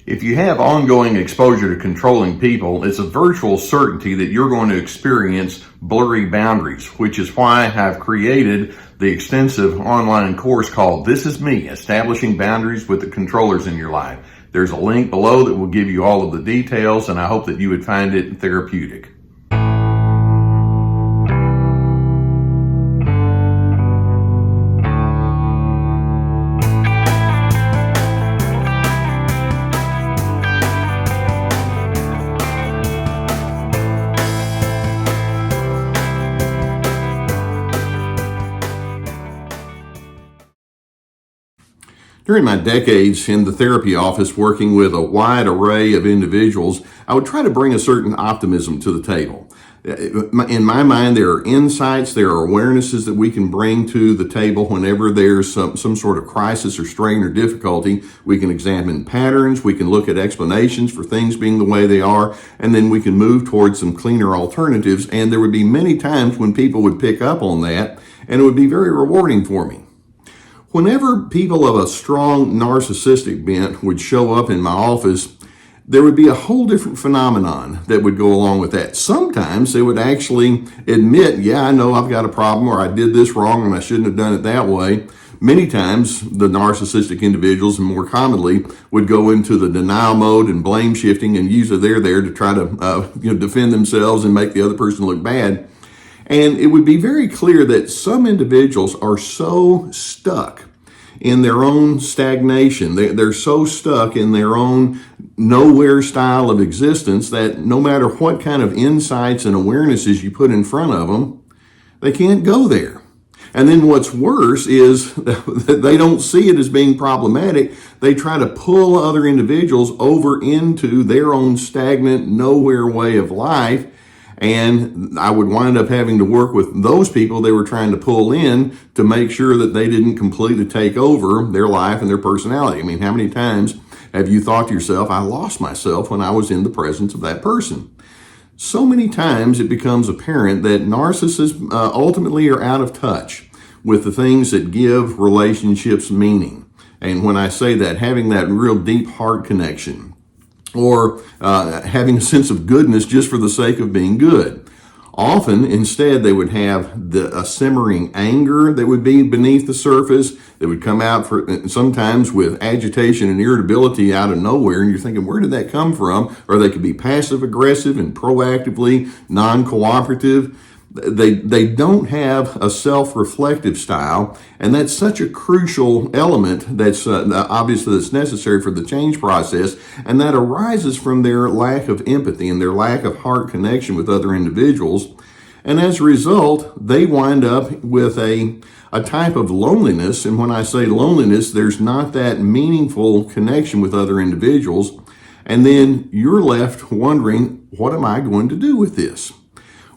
If you have ongoing exposure to controlling people, it's a virtual certainty that you're going to experience blurry boundaries, which is why I've created the extensive online course called This Is Me, Establishing Boundaries with the Controllers in Your Life. There's a link below that will give you all of the details, and I hope that you would find it therapeutic. During my decades in the therapy office working with a wide array of individuals, I would try to bring a certain optimism to the table. In my mind, there are insights, there are awarenesses that we can bring to the table whenever there's some sort of crisis or strain or difficulty. We can examine patterns, we can look at explanations for things being the way they are, and then we can move towards some cleaner alternatives. And there would be many times when people would pick up on that, and it would be very rewarding for me. Whenever people of a strong narcissistic bent would show up in my office, there would be a whole different phenomenon that would go along with that. Sometimes they would actually admit, yeah, I know I've got a problem, or I did this wrong and I shouldn't have done it that way. Many times the narcissistic individuals, and more commonly, would go into the denial mode and blame shifting, and usually they're there to try to defend themselves and make the other person look bad. And it would be very clear that some individuals are so stuck in their own stagnation. They're so stuck in their own nowhere style of existence that no matter what kind of insights and awarenesses you put in front of them, they can't go there. And then what's worse is that they don't see it as being problematic. They try to pull other individuals over into their own stagnant, nowhere way of life. And I would wind up having to work with those people they were trying to pull in to make sure that they didn't completely take over their life and their personality. I mean, how many times have you thought to yourself, I lost myself when I was in the presence of that person? So many times it becomes apparent that narcissists ultimately are out of touch with the things that give relationships meaning. And when I say that, having that real deep heart connection, or having a sense of goodness just for the sake of being good. Often, instead, they would have a simmering anger that would be beneath the surface, that would come out sometimes with agitation and irritability out of nowhere, and you're thinking, where did that come from? Or they could be passive-aggressive and proactively non-cooperative. They don't have a self-reflective style, and that's such a crucial element that's obviously that's necessary for the change process, and that arises from their lack of empathy and their lack of heart connection with other individuals. And as a result, they wind up with a type of loneliness, and when I say loneliness, there's not that meaningful connection with other individuals, and then you're left wondering, what am I going to do with this?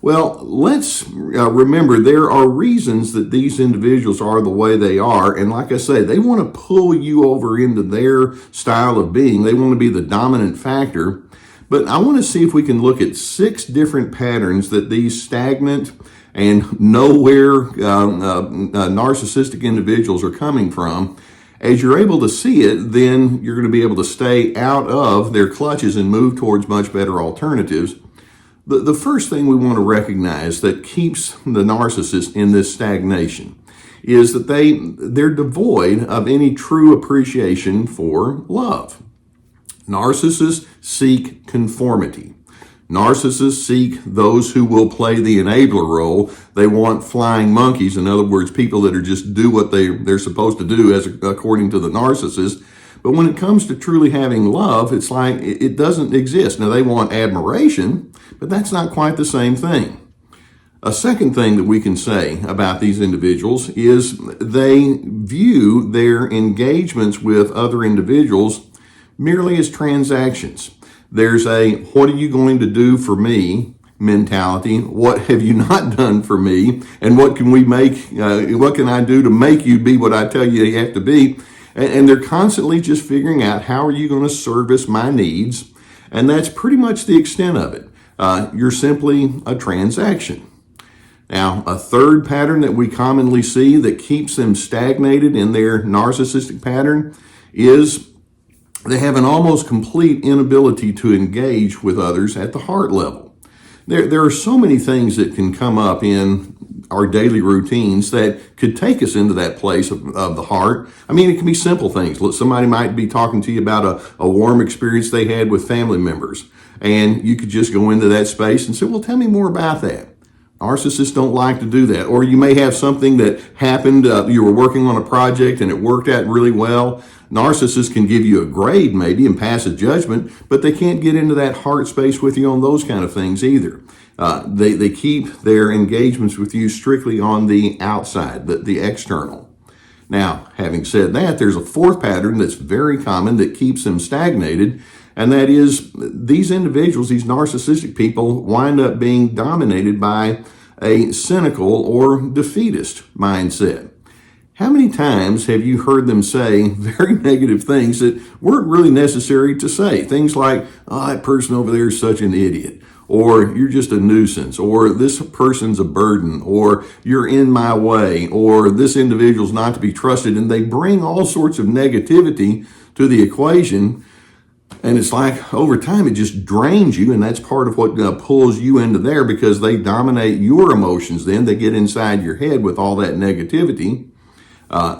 Well, let's remember there are reasons that these individuals are the way they are. And like I say, they want to pull you over into their style of being. They want to be the dominant factor. But I want to see if we can look at 6 different patterns that these stagnant and nowhere narcissistic individuals are coming from. As you're able to see it, then you're going to be able to stay out of their clutches and move towards much better alternatives. The first thing we want to recognize that keeps the narcissist in this stagnation is that they're devoid of any true appreciation for love. Narcissists seek conformity. Narcissists seek those who will play the enabler role. They want flying monkeys, in other words, people that are just do what they're supposed to do according to the narcissist. But when it comes to truly having love, it's like it doesn't exist. Now, they want admiration, but that's not quite the same thing. A second thing that we can say about these individuals is they view their engagements with other individuals merely as transactions. There's a, what are you going to do for me mentality? What have you not done for me? And what can I do to make you be what I tell you have to be? And they're constantly just figuring out, how are you going to service my needs? And that's pretty much the extent of it. You're simply a transaction. Now, a third pattern that we commonly see that keeps them stagnated in their narcissistic pattern is They have an almost complete inability to engage with others at the heart level. There are so many things that can come up in our daily routines that could take us into that place of the heart. I mean, it can be simple things. Look, somebody might be talking to you about a warm experience they had with family members, and you could just go into that space and say, well, tell me more about that. Narcissists don't like to do that. Or you may have something that happened, you were working on a project and it worked out really well. Narcissists can give you a grade maybe and pass a judgment, but they can't get into that heart space with you on those kind of things either. They keep their engagements with you strictly on the outside, the external. Now, having said that, there's a fourth pattern that's very common that keeps them stagnated, and that is these individuals, these narcissistic people, wind up being dominated by a cynical or defeatist mindset. How many times have you heard them say very negative things that weren't really necessary to say? Things like, oh, that person over there is such an idiot, or you're just a nuisance, or this person's a burden, or you're in my way, or this individual's not to be trusted. And they bring all sorts of negativity to the equation. And it's like over time, it just drains you. And that's part of what pulls you into there, because they dominate your emotions. Then they get inside your head with all that negativity.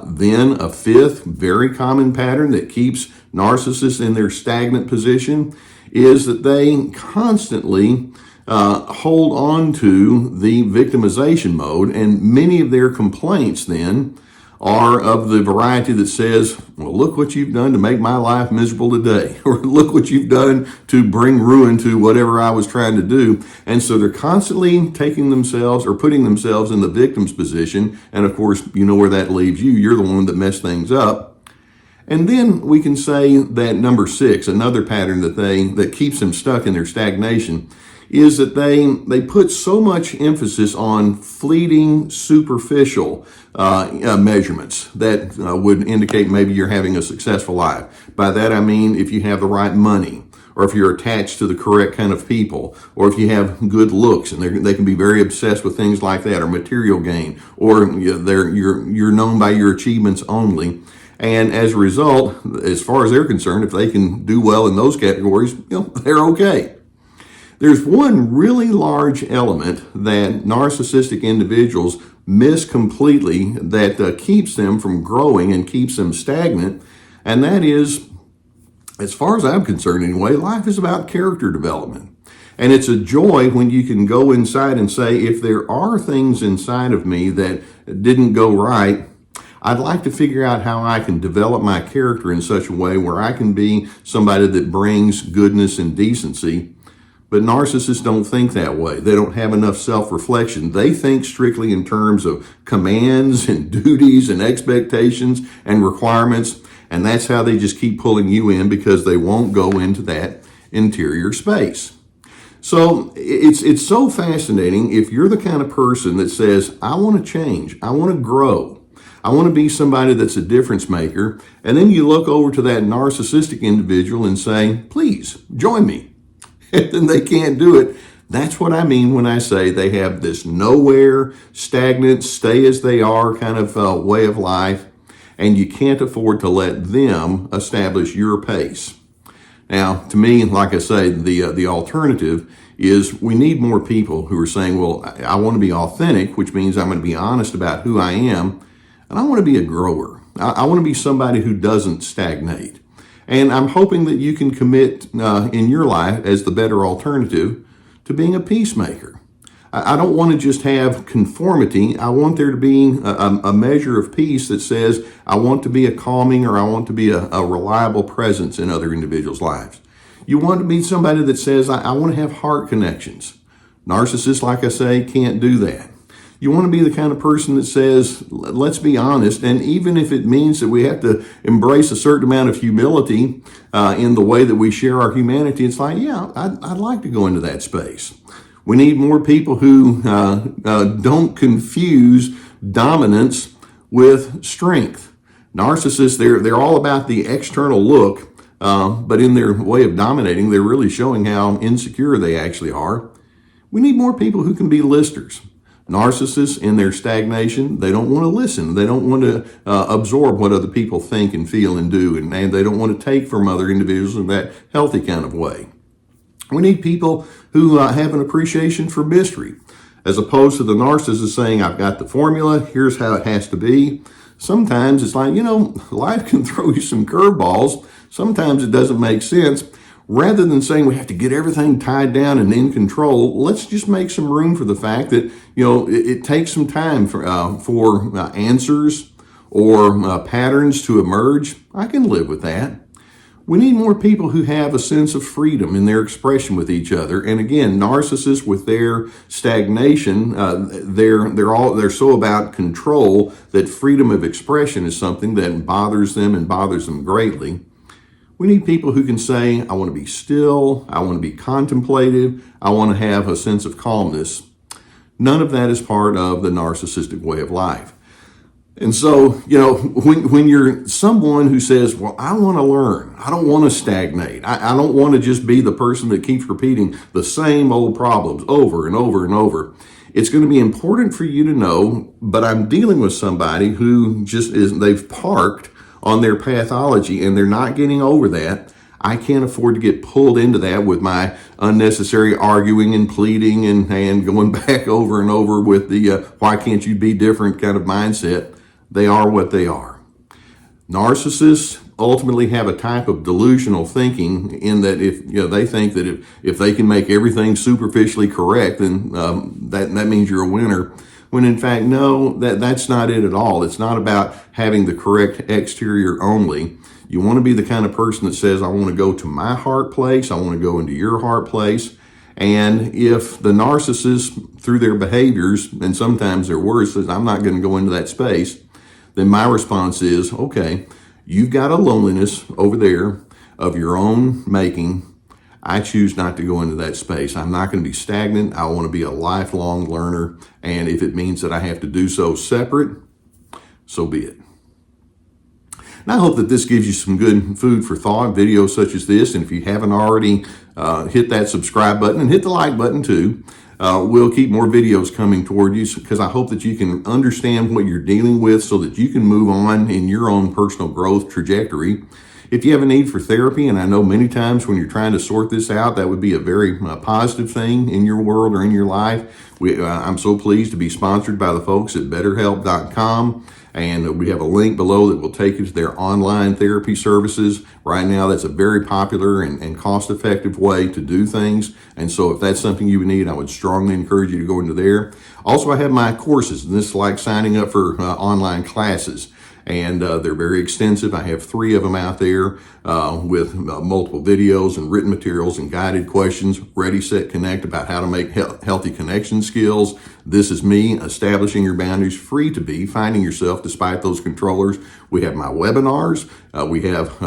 Then a fifth very common pattern that keeps narcissists in their stagnant position is that they constantly hold on to the victimization mode. And many of their complaints then are of the variety that says, well, look what you've done to make my life miserable today, or look what you've done to bring ruin to whatever I was trying to do. And so they're constantly taking themselves or putting themselves in the victim's position. And of course, you know where that leaves you. You're the one that messed things up. And then we can say that number 6, another pattern that keeps them stuck in their stagnation, is that they put so much emphasis on fleeting, superficial measurements that would indicate maybe you're having a successful life. By that I mean if you have the right money, or if you're attached to the correct kind of people, or if you have good looks, and they can be very obsessed with things like that, or material gain, or you're known by your achievements only. And as a result, as far as they're concerned, if they can do well in those categories, they're okay. There's one really large element that narcissistic individuals miss completely that keeps them from growing and keeps them stagnant, and that is, as far as I'm concerned anyway, life is about character development. And it's a joy when you can go inside and say, if there are things inside of me that didn't go right, I'd like to figure out how I can develop my character in such a way where I can be somebody that brings goodness and decency. But narcissists don't think that way. They don't have enough self-reflection. They think strictly in terms of commands and duties and expectations and requirements. And that's how they just keep pulling you in, because they won't go into that interior space. So it's so fascinating if you're the kind of person that says, I want to change, I want to grow, I want to be somebody that's a difference maker. And then you look over to that narcissistic individual and say, please join me. And then they can't do it. That's what I mean when I say they have this nowhere, stagnant, stay as they are kind of way of life, and you can't afford to let them establish your pace. Now, to me, like I say, the alternative is we need more people who are saying, well, I want to be authentic, which means I'm going to be honest about who I am, and I want to be a grower. I want to be somebody who doesn't stagnate. And I'm hoping that you can commit in your life as the better alternative to being a peacemaker. I don't want to just have conformity. I want there to be a measure of peace that says I want to be a calming, or I want to be a reliable presence in other individuals' lives. You want to be somebody that says I want to have heart connections. Narcissists, like I say, can't do that. You want to be the kind of person that says, let's be honest, and even if it means that we have to embrace a certain amount of humility in the way that we share our humanity, it's like, yeah, I'd like to go into that space. We need more people who don't confuse dominance with strength. Narcissists, they're all about the external look, but in their way of dominating, they're really showing how insecure they actually are. We need more people who can be listers. Narcissists, in their stagnation, they don't want to listen. They don't want to absorb what other people think and feel and do, and they don't want to take from other individuals in that healthy kind of way. We need people who have an appreciation for mystery, as opposed to the narcissist saying, I've got the formula, here's how it has to be. Sometimes it's like, life can throw you some curveballs. Sometimes it doesn't make sense. Rather than saying we have to get everything tied down and in control, let's just make some room for the fact that, it takes some time for answers or patterns to emerge. I can live with that. We need more people who have a sense of freedom in their expression with each other. And again, narcissists with their stagnation, they're so about control that freedom of expression is something that bothers them and bothers them greatly. We need people who can say, I want to be still, I want to be contemplative, I want to have a sense of calmness. None of that is part of the narcissistic way of life. And so, when you're someone who says, well, I want to learn, I don't want to stagnate, I don't want to just be the person that keeps repeating the same old problems over and over and over, it's going to be important for you to know, but I'm dealing with somebody who they've parked on their pathology and they're not getting over that. I can't afford to get pulled into that with my unnecessary arguing and pleading and going back over and over with the why can't you be different kind of mindset. They are what they are. Narcissists ultimately have a type of delusional thinking in that if they think that if they can make everything superficially correct, then that means you're a winner. When in fact, no, that's not it at all. It's not about having the correct exterior only. You want to be the kind of person that says, I want to go to my heart place, I want to go into your heart place. And if the narcissist, through their behaviors, and sometimes their words, says, I'm not going to go into that space, then my response is, okay, you've got a loneliness over there of your own making. I choose not to go into that space. I'm not going to be stagnant. I want to be a lifelong learner. And if it means that I have to do so separate, so be it. And I hope that this gives you some good food for thought, videos such as this. And if you haven't already, hit that subscribe button and hit the like button too. We'll keep more videos coming toward you because I hope that you can understand what you're dealing with so that you can move on in your own personal growth trajectory. If you have a need for therapy, and I know many times when you're trying to sort this out, that would be a very positive thing in your world or in your life. I'm so pleased to be sponsored by the folks at BetterHelp.com. And we have a link below that will take you to their online therapy services. Right now, that's a very popular and cost-effective way to do things. And so if that's something you would need, I would strongly encourage you to go into there. Also, I have my courses, and this is like signing up for online classes. And they're very extensive. I have 3 of them out there with multiple videos and written materials and guided questions, Ready, Set, Connect about how to make healthy connection skills. This is me establishing your boundaries, free to be, finding yourself despite those controllers. We have my webinars, we have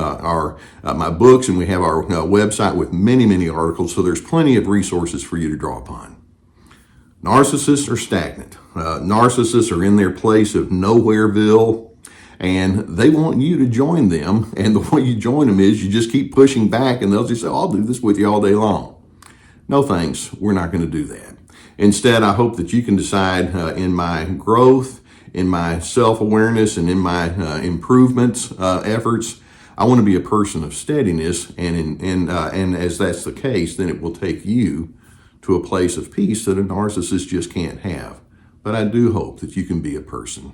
my books, and we have our website with many, many articles. So there's plenty of resources for you to draw upon. Narcissists are stagnant. Narcissists are in their place of nowhereville. And they want you to join them. And the way you join them is you just keep pushing back and they'll just say, I'll do this with you all day long. No thanks. We're not going to do that. Instead, I hope that you can decide in my growth, in my self-awareness, and in my improvements efforts, I want to be a person of steadiness. And as that's the case, then it will take you to a place of peace that a narcissist just can't have. But I do hope that you can be a person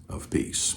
of peace.